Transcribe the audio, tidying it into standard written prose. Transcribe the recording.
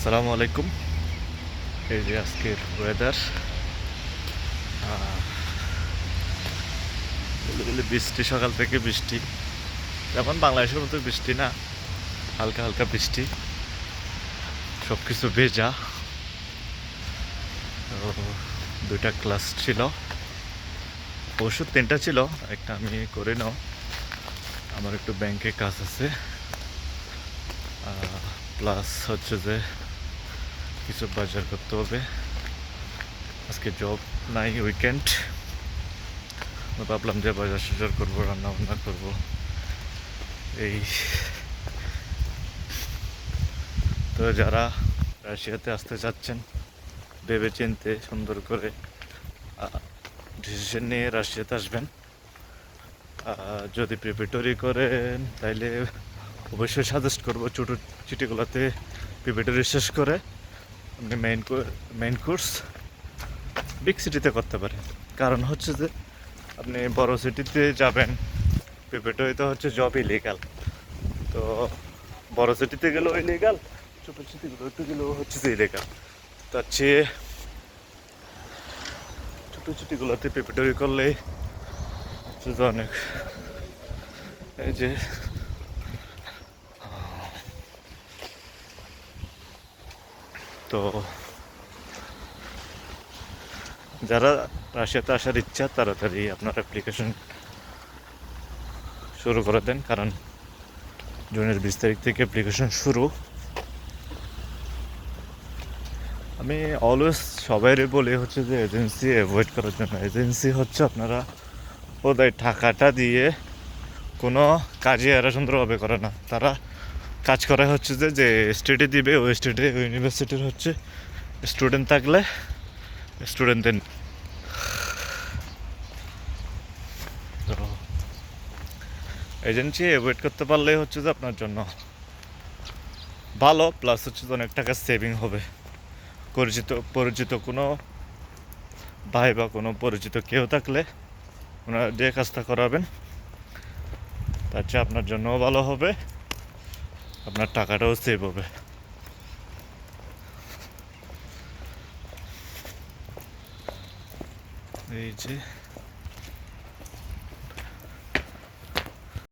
আসসালামু আলাইকুম। এই যে আজকের ওয়েদার, বৃষ্টি, সকাল থেকে বৃষ্টি। যেমন বাংলাদেশের মতো বৃষ্টি না, হালকা হালকা বৃষ্টি, সব কিছু ভেজা। তো দুইটা ক্লাস ছিল, অবশ্য তিনটা ছিল, একটা আমি করে নাও, আমার একটু ব্যাংকে কাজ আছে, প্লাস হচ্ছে যে কিছু বাজার করতে হবে। আজকে জব নাই, উইকেন্ড। ভাবলাম যে বাজার সাজার করবো, রান্না বান্না করবো। এই তো যারা রাশিয়াতে আসতে চাচ্ছেন, ভেবে চিনতে সুন্দর করে ডিসিশন নিয়ে রাশিয়াতে আসবেন। যদি প্রিপারেটরি করেন তাইলে অবশ্যই সাজেস্ট করবো ছোটো চিটিগুলোতে প্রিপারেটরি শেষ করে আপনি মেইন কোর্স বিগ সিটিতে করতে পারেন। কারণ হচ্ছে যে আপনি বড় সিটিতে যাবেন, প্রিপারেটরিতে হচ্ছে জব ইলিগাল। তো বড় সিটিতে গেলেও ইলিগাল, ছোটো সিটিগুলোতে গেলেও হচ্ছে যে ইলিগাল। তার চেয়ে ছোটো সিটিগুলোতে প্রিপারেটরি করলে অনেক, এই যে তো যারা রাশিয়াতে আসার ইচ্ছা তাড়াতাড়ি আপনার অ্যাপ্লিকেশন শুরু করে দেন, কারণ জুনের 20 তারিখ থেকে অ্যাপ্লিকেশন শুরু। আমি অলওয়েজ সবাইরে বলি হচ্ছে যে এজেন্সি অ্যাভয়েড করার জন্য। এজেন্সি হচ্ছে আপনারা ওদের টাকাটা দিয়ে কোনো কাজে এরা সুন্দরভাবে করে না। তারা কাজ করে হচ্ছে যে স্টেটে দিবে, ওই স্টেটে ওই ইউনিভার্সিটির হচ্ছে স্টুডেন্ট থাকলে স্টুডেন্টদের। তো এজেন্সি অ্যাভয়েড করতে পারলেই হচ্ছে যে আপনার জন্য ভালো, প্লাস হচ্ছে যে অনেক টাকা সেভিং হবে। পরিচিত কোনো ভাই বা কোনো পরিচিত কেউ থাকলে ওনারা যে কাজটা করাবেন, তার চেয়ে আপনার জন্যও ভালো হবে, আপনার টাকাটাও সেভ হবে। এই যে